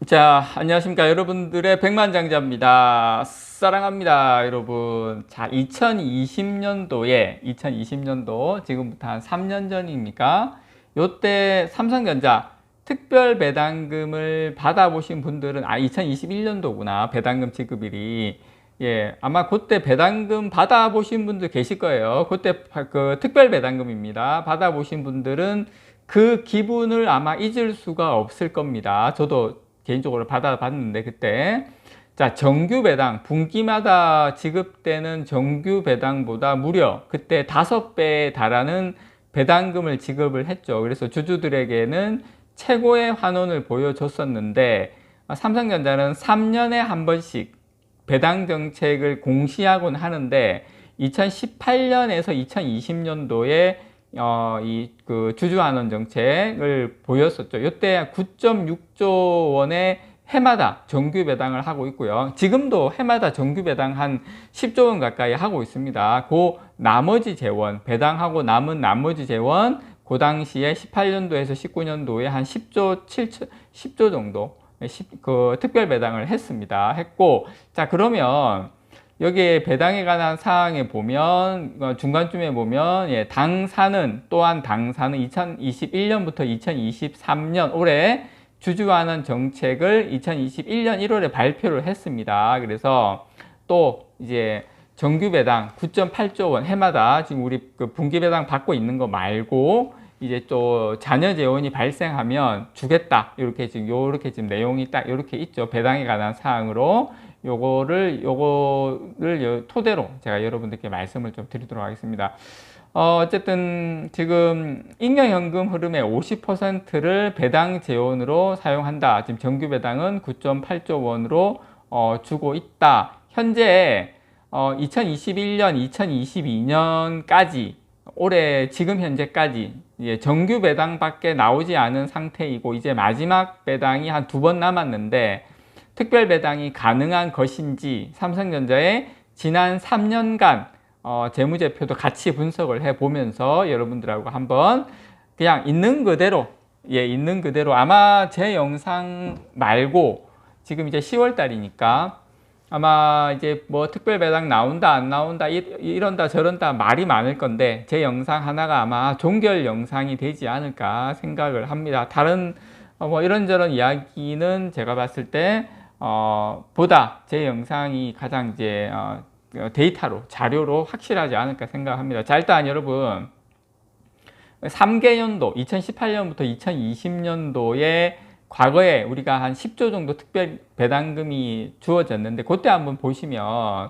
자, 안녕하십니까. 여러분들의 백만장자입니다. 사랑합니다, 여러분. 자, 2020년도, 지금부터 한 3년 전입니까? 요때 삼성전자 특별 배당금을 받아보신 분들은, 2021년도구나. 배당금 지급일이. 예, 아마 그때 배당금 받아보신 분들 계실 거예요. 그때 그 특별 배당금입니다. 받아보신 분들은 그 기분을 아마 잊을 수가 없을 겁니다. 저도 개인적으로 받아봤는데 그때 자, 정규 배당 분기마다 지급되는 정규 배당보다 무려 그때 5배에 달하는 배당금을 지급을 했죠. 그래서 주주들에게는 최고의 환원을 보여줬었는데 삼성전자는 3년에 한 번씩 배당 정책을 공시하곤 하는데 2018년에서 2020년도에 그 주주환원 정책을 보였었죠. 이때 9.6조 원의 해마다 정규 배당을 하고 있고요. 지금도 해마다 정규 배당 한 10조 원 가까이 하고 있습니다. 그 나머지 재원, 배당하고 남은 나머지 재원, 그 당시에 18년도에서 19년도에 한 10조 정도 그 특별 배당을 했고, 자, 그러면 여기에 배당에 관한 사항에 보면 중간쯤에 보면 또한 당사는 2021년부터 2023년 올해 주주환원 정책을 2021년 1월에 발표를 했습니다. 그래서 또 이제 정규 배당 9.8조 원 해마다 지금 우리 그 분기 배당 받고 있는 거 말고 이제 또 자녀 재원이 발생하면 주겠다. 이렇게 지금 내용이 딱 이렇게 있죠. 배당에 관한 사항으로 요거를 토대로 제가 여러분들께 말씀을 좀 드리도록 하겠습니다. 어쨌든 지금 잉여현금 흐름의 50%를 배당 재원으로 사용한다. 지금 정규 배당은 9.8조 원으로 주고 있다. 현재 2021년, 2022년까지 올해 지금 현재까지 정규 배당밖에 나오지 않은 상태이고 이제 마지막 배당이 한 2번 남았는데 특별 배당이 가능한 것인지 삼성전자의 지난 3년간 재무제표도 같이 분석을 해보면서 여러분들하고 한번 그냥 있는 그대로 아마 제 영상 말고 지금 이제 10월 달이니까 아마 이제 뭐 특별 배당 나온다 안 나온다 이런다 저런다 말이 많을 건데 제 영상 하나가 아마 종결 영상이 되지 않을까 생각을 합니다. 다른 뭐 이런저런 이야기는 제가 봤을 때 보다 제 영상이 가장 이제 데이터로 자료로 확실하지 않을까 생각합니다. 자, 일단 여러분 3개년도 2018년부터 2020년도에 과거에 우리가 한 10조 정도 특별 배당금이 주어졌는데 그때 한번 보시면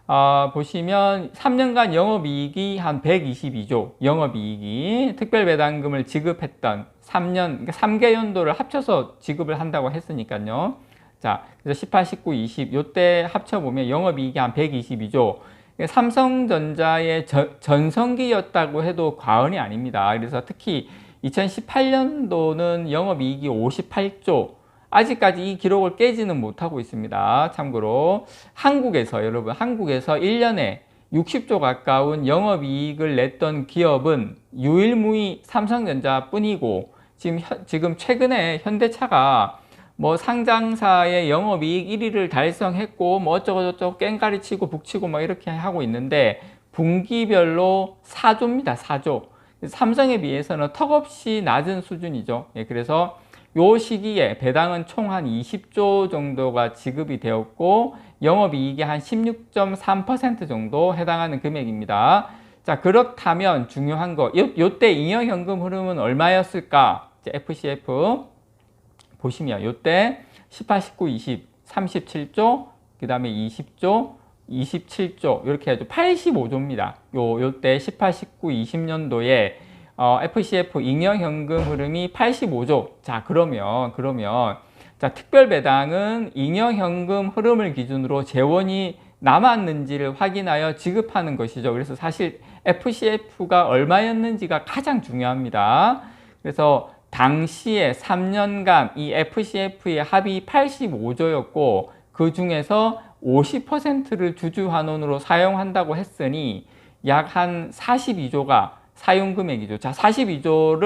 3년간 영업이익이 한 122조 영업이익이 특별 배당금을 지급했던 3년, 그러니까 3개연도를 합쳐서 지급을 한다고 했으니까요. 자, 그래서 18, 19, 20 요때 합쳐보면 영업이익이 한 122조 삼성전자의 전성기였다고 해도 과언이 아닙니다. 그래서 특히 2018년도는 영업이익이 58조 아직까지 이 기록을 깨지는 못하고 있습니다. 참고로 여러분 한국에서 1년에 60조 가까운 영업이익을 냈던 기업은 유일무이 삼성전자 뿐이고 지금 최근에 현대차가 뭐 상장사의 영업이익 1위를 달성했고 뭐 어쩌고저쩌고 깽가리 치고 북치고 막 이렇게 하고 있는데 분기별로 4조입니다. 4조. 삼성에 비해서는 턱없이 낮은 수준이죠. 그래서 요 시기에 배당은 총 한 20조 정도가 지급이 되었고 영업이익이 한 16.3% 정도 해당하는 금액입니다. 자, 그렇다면 중요한 거 요때 잉여현금 흐름은 얼마였을까? FCF 보시면 요때 18, 19, 20, 37조 그 다음에 20조 27조 이렇게 해서 85조입니다. 요때 18, 19, 20년도에 FCF 잉여현금 흐름이 85조. 자, 그러면 자, 특별 배당은 잉여현금 흐름을 기준으로 재원이 남았는지를 확인하여 지급하는 것이죠. 그래서 사실 FCF가 얼마였는지가 가장 중요합니다. 그래서 당시에 3년간 이 FCF의 합이 85조였고 그 중에서 50%를 주주환원으로 사용한다고 했으니 약 한 42조가 사용 금액이죠. 자, 42조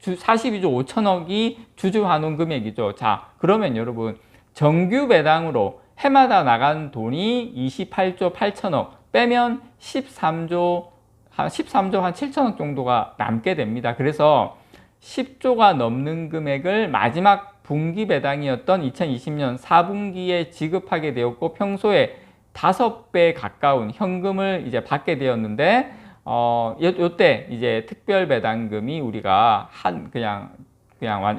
5천억이 주주 환원 금액이죠. 자, 그러면 여러분 정규 배당으로 해마다 나간 돈이 28조 8천억 빼면 13조 한 7천억 정도가 남게 됩니다. 그래서 10조가 넘는 금액을 마지막 분기 배당이었던 2020년 4분기에 지급하게 되었고 평소에 5배 가까운 현금을 이제 받게 되었는데 요때 이제 특별 배당금이 우리가 그냥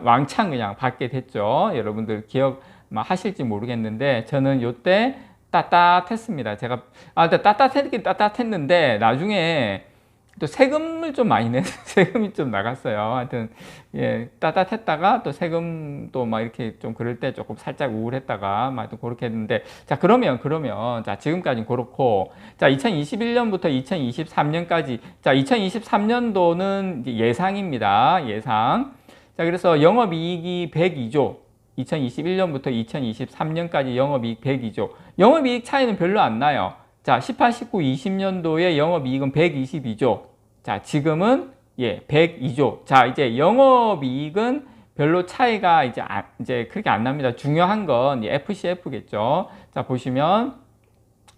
왕창 그냥 받게 됐죠. 여러분들 기억 하실지 모르겠는데 저는 요때 따뜻했습니다. 제가 따뜻했긴 따뜻했는데 나중에 또 세금을 좀 많이 세금이 좀 나갔어요. 하여튼 예, 따뜻했다가 또 세금도 막 이렇게 좀 그럴 때 조금 살짝 우울했다가 막 또 그렇게 했는데 자 그러면 자 지금까지는 그렇고 자 2021년부터 2023년까지 자 2023년도는 예상입니다. 예상. 자 그래서 영업이익이 102조 2021년부터 2023년까지 영업이익 102조 영업이익 차이는 별로 안 나요. 자, 18, 19, 20년도에 영업이익은 122조. 자, 지금은 102조. 자, 이제 영업이익은 별로 차이가 이제 그렇게 안 납니다. 중요한 건 FCF겠죠. 자, 보시면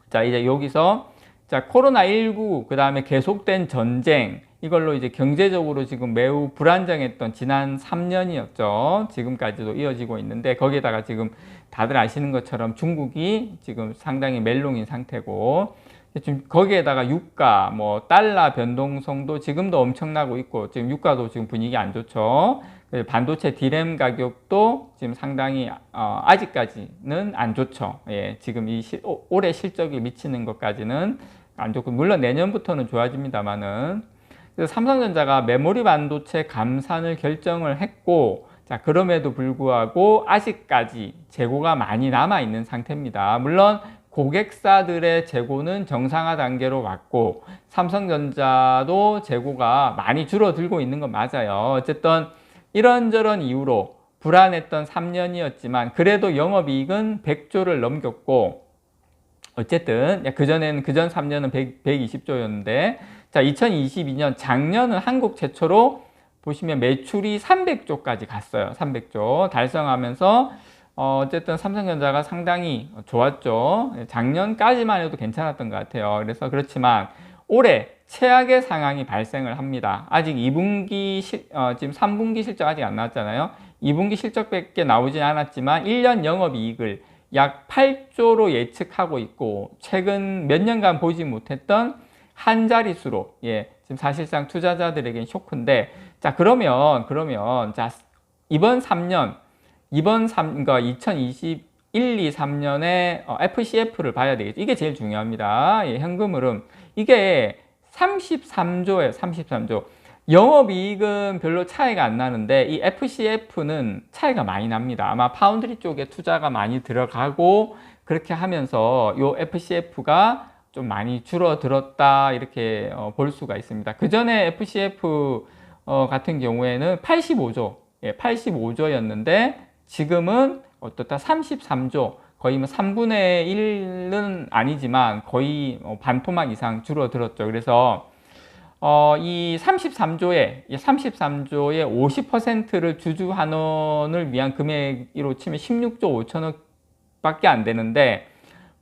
자, 이제 여기서 자, 코로나19 그다음에 계속된 전쟁 이걸로 이제 경제적으로 지금 매우 불안정했던 지난 3년이었죠. 지금까지도 이어지고 있는데 거기에다가 지금 다들 아시는 것처럼 중국이 지금 상당히 멜롱인 상태고 지금 거기에다가 유가, 뭐 달러 변동성도 지금도 엄청나고 있고 지금 유가도 지금 분위기 안 좋죠. 반도체 디램 가격도 지금 상당히 아직까지는 안 좋죠. 예, 지금 이 올해 실적이 미치는 것까지는 안 좋고 물론 내년부터는 좋아집니다만은. 그래서 삼성전자가 메모리 반도체 감산을 결정을 했고 자 그럼에도 불구하고 아직까지 재고가 많이 남아 있는 상태입니다. 물론 고객사들의 재고는 정상화 단계로 왔고 삼성전자도 재고가 많이 줄어들고 있는 건 맞아요. 어쨌든 이런저런 이유로 불안했던 3년이었지만 그래도 영업이익은 100조를 넘겼고 어쨌든 그전에는 그전 3년은 120조였는데 자 2022년 작년은 한국 최초로 보시면 매출이 300조까지 갔어요. 300조 달성하면서 어쨌든 삼성전자가 상당히 좋았죠. 작년까지만 해도 괜찮았던 것 같아요. 그래서 그렇지만 올해 최악의 상황이 발생을 합니다. 아직 2분기 지금 3분기 실적 아직 안 나왔잖아요. 2분기 실적밖에 나오진 않았지만 1년 영업이익을 약 8조로 예측하고 있고 최근 몇 년간 보지 못했던 한 자릿수로 지금 사실상 투자자들에겐 쇼크인데 자 그러면 자 이번 3년 그러니까 2021, 2, 3년에 FCF를 봐야 되겠죠. 이게 제일 중요합니다. 현금 흐름 이게 33조예요. 33조. 영업이익은 별로 차이가 안 나는데 이 FCF는 차이가 많이 납니다. 아마 파운드리 쪽에 투자가 많이 들어가고 그렇게 하면서 이 FCF가 좀 많이 줄어들었다 이렇게 볼 수가 있습니다. 그 전에 FCF 같은 경우에는 85조 85조였는데 지금은 어떻다 33조 거의 뭐 3분의 1은 아니지만 거의 반토막 이상 줄어들었죠. 그래서 이 33조의 50%를 주주 환원을 위한 금액으로 치면 16조 5천억 밖에 안 되는데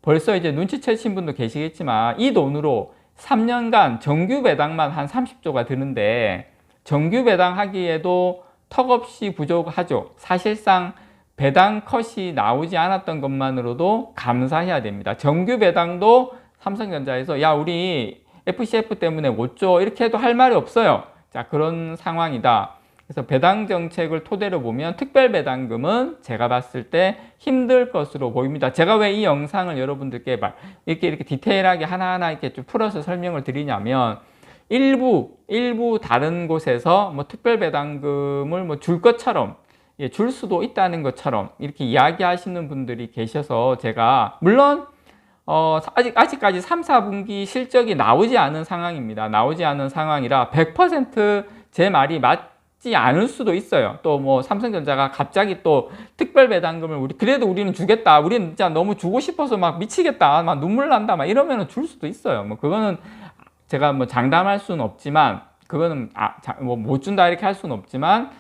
벌써 이제 눈치채신 분도 계시겠지만 이 돈으로 3년간 정규 배당만 한 30조가 드는데 정규 배당하기에도 턱없이 부족하죠. 사실상 배당 컷이 나오지 않았던 것만으로도 감사해야 됩니다. 정규 배당도 삼성전자에서 야 우리 FCF 때문에 5조 이렇게 해도 할 말이 없어요. 자 그런 상황이다. 그래서 배당 정책을 토대로 보면 특별 배당금은 제가 봤을 때 힘들 것으로 보입니다. 제가 왜 이 영상을 여러분들께 이렇게 디테일하게 하나하나 이렇게 좀 풀어서 설명을 드리냐면 일부 다른 곳에서 뭐 특별 배당금을 뭐 줄 것처럼 줄 수도 있다는 것처럼 이렇게 이야기하시는 분들이 계셔서 제가 물론 아직까지 3, 4분기 실적이 나오지 않은 상황입니다. 나오지 않은 상황이라 100% 제 말이 맞지 않을 수도 있어요. 또 뭐 삼성전자가 갑자기 또 특별 배당금을 그래도 우리는 주겠다. 우리는 진짜 너무 주고 싶어서 막 미치겠다. 막 눈물 난다. 막 이러면은 줄 수도 있어요. 뭐 그거는 제가 뭐 장담할 수는 없지만 그거는 못 준다 이렇게 할 수는 없지만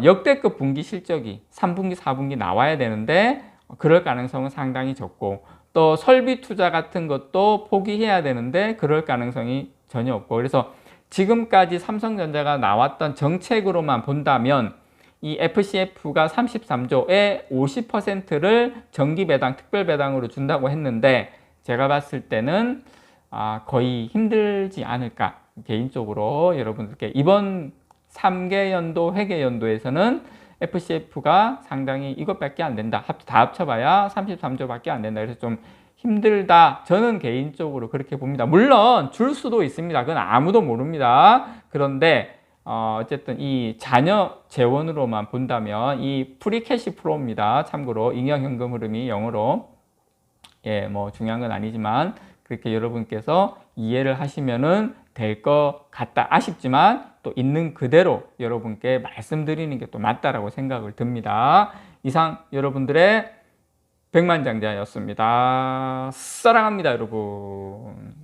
역대급 분기 실적이 3분기, 4분기 나와야 되는데 그럴 가능성은 상당히 적고, 또 설비 투자 같은 것도 포기해야 되는데 그럴 가능성이 전혀 없고, 그래서 지금까지 삼성전자가 나왔던 정책으로만 본다면 이 FCF가 33조의 50%를 정기 배당, 특별 배당으로 준다고 했는데 제가 봤을 때는 거의 힘들지 않을까, 개인적으로 여러분들께 이번 3개 연도 회계 연도에서는 FCF가 상당히 이것밖에 안 된다, 다 합쳐봐야 33조밖에 안 된다, 그래서 좀 힘들다, 저는 개인적으로 그렇게 봅니다. 물론 줄 수도 있습니다. 그건 아무도 모릅니다. 그런데 어쨌든 이 잔여 재원으로만 본다면 이 프리캐시 플로우입니다. 참고로 잉여현금 흐름이 영어로, 뭐 중요한 건 아니지만 그렇게 여러분께서 이해를 하시면은 될 것 같다. 아쉽지만 또 있는 그대로 여러분께 말씀드리는 게 또 맞다라고 생각을 듭니다. 이상 여러분들의 백만장자였습니다. 사랑합니다, 여러분.